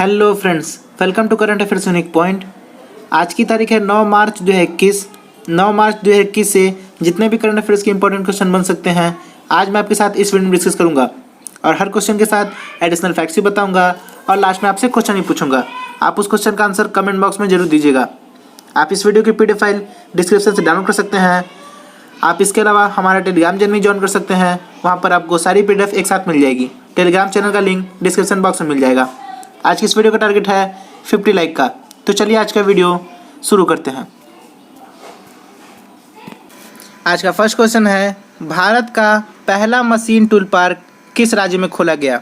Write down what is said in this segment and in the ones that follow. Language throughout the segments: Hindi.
Hello friends, welcome to current affairs unique point. आज की तारीख है 9 मार्च 2021। 9 मार्च 2021 से जितने भी करंट अफेयर्स के इंपॉर्टेंट क्वेश्चन बन सकते हैं आज मैं आपके साथ इस वीडियो में डिस्कस करूंगा और हर क्वेश्चन के साथ एडिशनल फैक्ट्स भी बताऊंगा और लास्ट में आपसे क्वेश्चन ही पूछूंगा। आप उस क्वेश्चन का आंसर कमेंट बॉक्स में जरूर दीजिएगा। आप इस वीडियो की PDF फाइल डिस्क्रिप्शन से डाउनलोड कर सकते हैं। आप इसके अलावा हमारा टेलीग्राम चैनल भी ज्वाइन कर सकते हैं, वहाँ पर आपको सारी PDF एक साथ मिल जाएगी। टेलीग्राम चैनल का लिंक डिस्क्रिप्शन बॉक्स में मिल जाएगा। आज की इस वीडियो का टारगेट है 50 लाइक का, तो चलिए आज का वीडियो शुरू करते हैं। आज का फर्स्ट क्वेश्चन है, भारत का पहला मशीन टूल पार्क किस राज्य में खोला गया?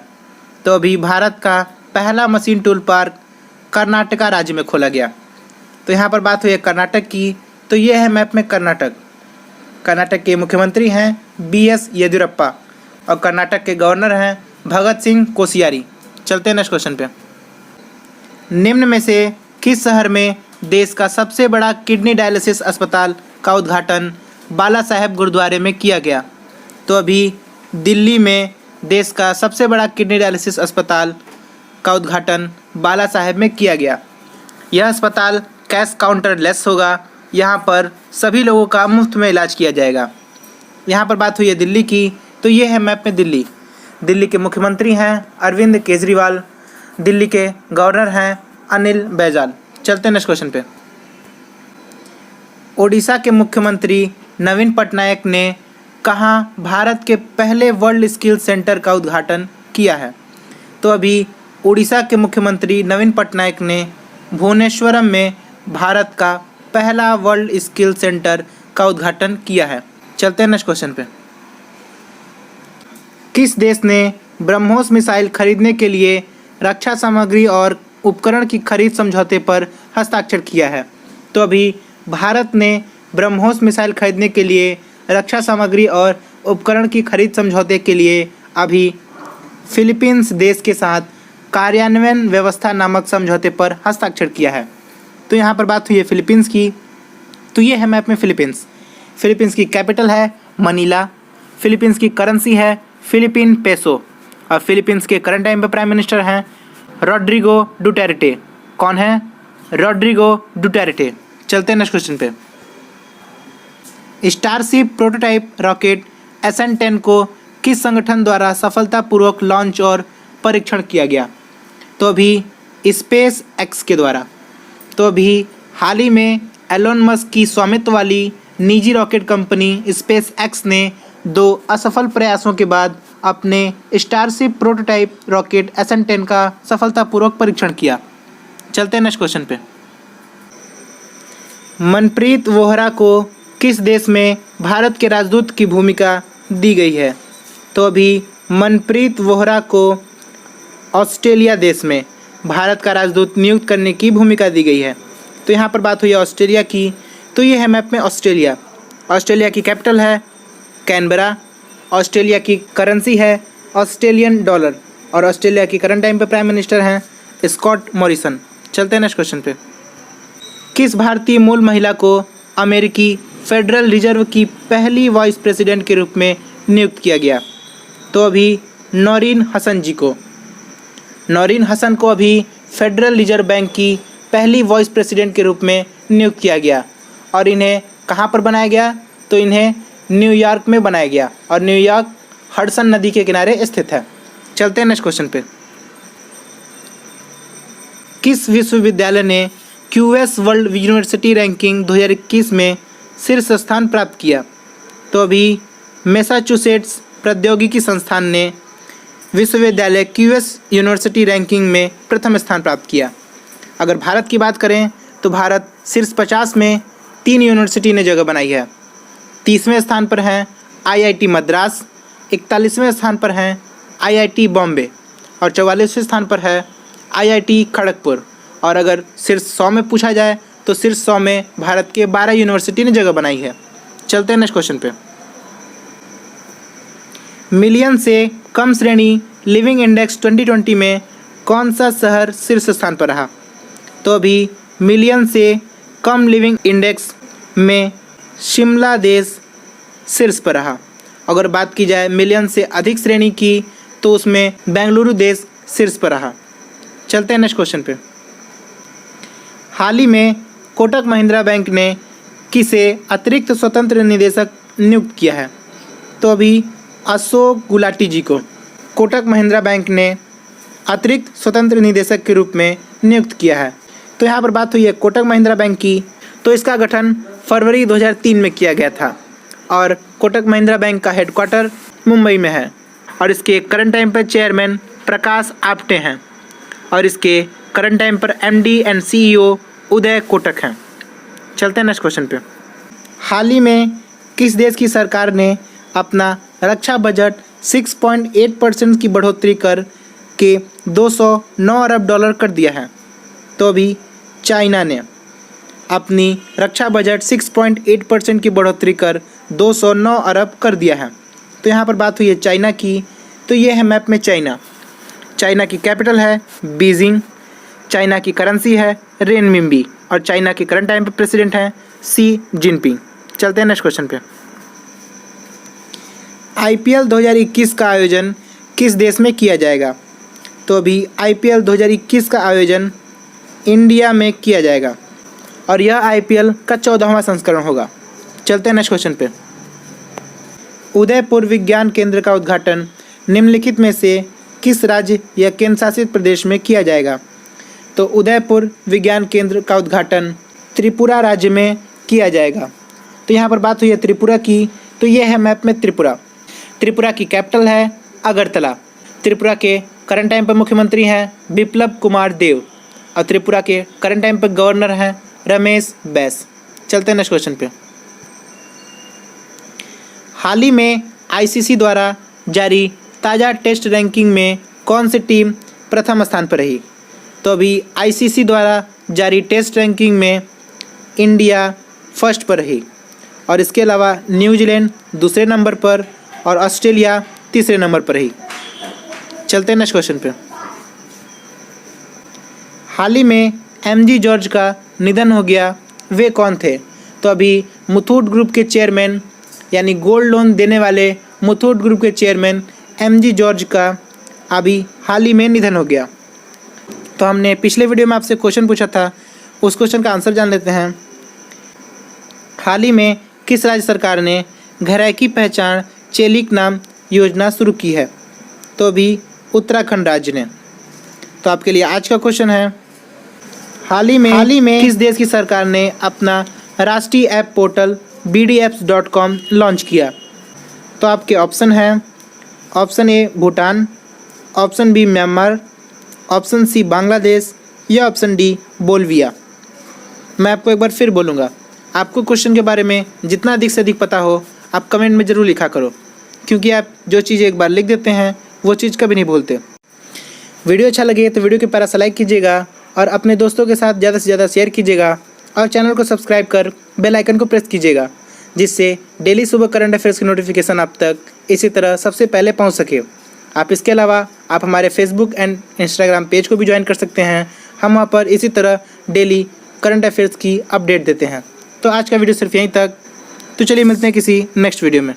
तो अभी भारत का पहला मशीन टूल पार्क कर्नाटका राज्य में खोला गया। तो यहाँ पर बात हुई है कर्नाटक की, तो ये है मैप में कर्नाटक। कर्नाटक के मुख्यमंत्री हैं BS येदियुरप्पा और कर्नाटक के गवर्नर हैं भगत सिंह कोश्यारी। चलते हैं नेक्स्ट क्वेश्चन पे। निम्न में से किस शहर में देश का सबसे बड़ा किडनी डायलिसिस अस्पताल का उद्घाटन बाला साहेब गुरुद्वारे में किया गया? तो अभी दिल्ली में देश का सबसे बड़ा किडनी डायलिसिस अस्पताल का उद्घाटन बाला साहेब में किया गया। यह अस्पताल कैश काउंटर लेस होगा। यहाँ पर सभी लोगों का मुफ्त में इलाज किया जाएगा। यहाँ पर बात हुई है दिल्ली की, तो ये है मैप में दिल्ली। दिल्ली के मुख्यमंत्री हैं अरविंद केजरीवाल। दिल्ली के गवर्नर हैं अनिल बैजल। चलते हैं नेक्स्ट क्वेश्चन पे। ओडिशा के मुख्यमंत्री नवीन पटनायक ने कहाँ भारत के पहले वर्ल्ड स्किल सेंटर का उद्घाटन किया है? तो अभी ओडिशा के मुख्यमंत्री नवीन पटनायक ने भुवनेश्वरम में भारत का पहला वर्ल्ड स्किल सेंटर का उद्घाटन किया है। चलते हैं नेक्स्ट क्वेश्चन पे। किस देश ने ब्रह्मोस मिसाइल खरीदने के लिए रक्षा सामग्री और उपकरण की खरीद समझौते पर हस्ताक्षर किया है? तो अभी भारत ने ब्रह्मोस मिसाइल खरीदने के लिए रक्षा सामग्री और उपकरण की खरीद समझौते के लिए अभी फिलीपींस देश के साथ कार्यान्वयन व्यवस्था नामक समझौते पर हस्ताक्षर किया है। तो यहाँ पर बात हुई है फिलीपींस की, तो ये है मैप में फिलीपींस। फिलीपींस की कैपिटल है मनीला। फिलीपींस की करेंसी है फिलीपीन पेसो और फिलीपींस के करंट टाइम पे प्राइम मिनिस्टर हैं रोड्रिगो डुटेर्टे। कौन है? रोड्रिगो डुटेर्टे। चलते हैं नेक्स्ट क्वेश्चन पे। स्टारशिप प्रोटोटाइप रॉकेट SN10 को किस संगठन द्वारा सफलतापूर्वक लॉन्च और परीक्षण किया गया? तो अभी स्पेस एक्स के द्वारा। तो अभी हाल ही में एलोन मस्क की स्वामित्व वाली निजी रॉकेट कंपनी स्पेस एक्स ने 2 असफल प्रयासों के बाद अपने स्टारशिप प्रोटोटाइप रॉकेट SN10 का सफलतापूर्वक परीक्षण किया। चलते हैं नेक्स्ट क्वेश्चन पे। मनप्रीत वोहरा को किस देश में भारत के राजदूत की भूमिका दी गई है? तो अभी मनप्रीत वोहरा को ऑस्ट्रेलिया देश में भारत का राजदूत नियुक्त करने की भूमिका दी गई है। तो यहाँ पर बात हुई है ऑस्ट्रेलिया की, तो ये है मैप में ऑस्ट्रेलिया। ऑस्ट्रेलिया की कैपिटल है कैनबरा। ऑस्ट्रेलिया की करेंसी है ऑस्ट्रेलियन डॉलर और ऑस्ट्रेलिया की करंट टाइम पे प्राइम मिनिस्टर हैं स्कॉट मॉरिसन। चलते हैं नेक्स्ट क्वेश्चन पे। किस भारतीय मूल महिला को अमेरिकी फेडरल रिजर्व की पहली वाइस प्रेसिडेंट के रूप में नियुक्त किया गया? तो अभी नौरीन हसन जी को। नौरीन हसन को अभी फेडरल रिजर्व बैंक की पहली वाइस प्रेसिडेंट के रूप में नियुक्त किया गया और इन्हें कहाँ पर बनाया गया? तो इन्हें न्यूयॉर्क में बनाया गया और न्यूयॉर्क हडसन नदी के किनारे स्थित है। चलते हैं नेक्स्ट क्वेश्चन पे। किस विश्वविद्यालय ने QS वर्ल्ड यूनिवर्सिटी रैंकिंग 2021 में शीर्ष स्थान प्राप्त किया? तो अभी मैसाचुसेट्स प्रौद्योगिकी संस्थान ने विश्वविद्यालय QS यूनिवर्सिटी रैंकिंग में प्रथम स्थान प्राप्त किया। अगर भारत की बात करें तो भारत शीर्ष 50 में 3 यूनिवर्सिटी ने जगह बनाई है। 30वें स्थान पर हैं IIT मद्रास, 41वें स्थान पर हैं IIT बॉम्बे और 44वें स्थान पर है IIT खड़गपुर। और अगर शीर्ष 100 में पूछा जाए तो शीर्ष 100 में भारत के 12 यूनिवर्सिटी ने जगह बनाई है। चलते हैं नेक्स्ट क्वेश्चन पे। मिलियन से कम श्रेणी लिविंग इंडेक्स 2020 में कौन सा शहर शीर्ष स्थान पर रहा? तो अभी मिलियन से कम लिविंग इंडेक्स में शिमला देश शीर्ष पर रहा। अगर बात की जाए मिलियन से अधिक श्रेणी की तो उसमें बेंगलुरु देश शीर्ष पर रहा। चलते हैं नेक्स्ट क्वेश्चन पे। हाल ही में कोटक महिंद्रा बैंक ने किसे अतिरिक्त स्वतंत्र निदेशक नियुक्त किया है? तो अभी अशोक गुलाटी जी को कोटक महिंद्रा बैंक ने अतिरिक्त स्वतंत्र निदेशक के रूप में नियुक्त किया है। तो यहाँ पर बात हुई है कोटक महिंद्रा बैंक की। तो इसका गठन फरवरी 2003 में किया गया था और कोटक महिंद्रा बैंक का हेडक्वार्टर मुंबई में है और इसके करंट टाइम पर चेयरमैन प्रकाश आप्टे हैं और इसके करंट टाइम पर MD and CEO Uday Kotak हैं। चलते हैं नेक्स्ट क्वेश्चन पे। हाल ही में किस देश की सरकार ने अपना रक्षा बजट 6.8% की बढ़ोतरी कर के 209 अरब डॉलर कर दिया है? तो अभी चाइना ने अपनी रक्षा बजट 6.8% की बढ़ोतरी कर 209 अरब कर दिया है। तो यहाँ पर बात हुई है चाइना की। तो ये है मैप में चाइना। चाइना की कैपिटल है बीजिंग, चाइना की करेंसी है रेनमिनबी और चाइना के करंट टाइम पे प्रेसिडेंट हैं सी जिनपिंग। चलते हैं नेक्स्ट क्वेश्चन पे। IPL 2021 का आयोजन किस देश में किया जाएगा? तो अभी IPL 2021 का आयोजन इंडिया में किया जाएगा और यह IPL का 14वां संस्करण होगा। चलते हैं नेक्स्ट क्वेश्चन पे। उदयपुर विज्ञान केंद्र का उद्घाटन निम्नलिखित में से किस राज्य या केंद्र शासित प्रदेश में किया जाएगा? तो उदयपुर विज्ञान केंद्र का उद्घाटन त्रिपुरा राज्य में किया जाएगा। तो यहाँ पर बात हुई है त्रिपुरा की। तो ये है मैप में त्रिपुरा। त्रिपुरा की कैपिटल है अगरतला। त्रिपुरा के करंट टाइम पर मुख्यमंत्री हैं बिप्लब कुमार देव और त्रिपुरा के करंट टाइम पर गवर्नर हैं रमेश बैस। चलते हैं नेक्स्ट क्वेश्चन पे। हाल ही में ICC द्वारा जारी ताज़ा टेस्ट रैंकिंग में कौन सी टीम प्रथम स्थान पर रही? तो अभी ICC द्वारा जारी टेस्ट रैंकिंग में इंडिया फर्स्ट पर रही और इसके अलावा न्यूजीलैंड दूसरे नंबर पर और ऑस्ट्रेलिया तीसरे नंबर पर रही। चलते हैं नेक्स्ट क्वेश्चन पे। हाल ही में MG जॉर्ज का निधन हो गया, वे कौन थे? तो अभी मुथूट ग्रुप के चेयरमैन यानी गोल्ड लोन देने वाले मुथूट ग्रुप के चेयरमैन MG जॉर्ज का अभी हाल ही में निधन हो गया। तो हमने पिछले वीडियो में आपसे क्वेश्चन पूछा था, उस क्वेश्चन का आंसर जान लेते हैं। हाल ही में किस राज्य सरकार ने घरै की पहचान चेलिक नाम योजना शुरू की है? तो अभी उत्तराखंड राज्य ने। तो आपके लिए आज का क्वेश्चन है, हाल ही में किस देश की सरकार ने अपना राष्ट्रीय ऐप पोर्टल bdapps.com लॉन्च किया? तो आपके ऑप्शन हैं, option A Bhutan, option B Myanmar, option C Bangladesh या ऑप्शन डी बोल्विया। मैं आपको एक बार फिर बोलूँगा, आपको क्वेश्चन के बारे में जितना अधिक से अधिक पता हो आप कमेंट में ज़रूर लिखा करो, क्योंकि आप जो चीज़ एक बार लिख देते हैं वो चीज़ कभी नहीं भूलते। वीडियो अच्छा लगे तो वीडियो के प्यारा सा लाइक कीजिएगा और अपने दोस्तों के साथ ज़्यादा से ज़्यादा शेयर कीजिएगा और चैनल को सब्सक्राइब कर बेल आइकन को प्रेस कीजिएगा, जिससे डेली सुबह करंट अफेयर्स की नोटिफिकेशन आप तक इसी तरह सबसे पहले पहुंच सके। आप इसके अलावा आप हमारे फेसबुक एंड इंस्टाग्राम पेज को भी ज्वाइन कर सकते हैं। हम वहाँ पर इसी तरह डेली करंट अफेयर्स की अपडेट देते हैं। तो आज का वीडियो सिर्फ यहीं तक। तो चलिए मिलते हैं किसी नेक्स्ट वीडियो में।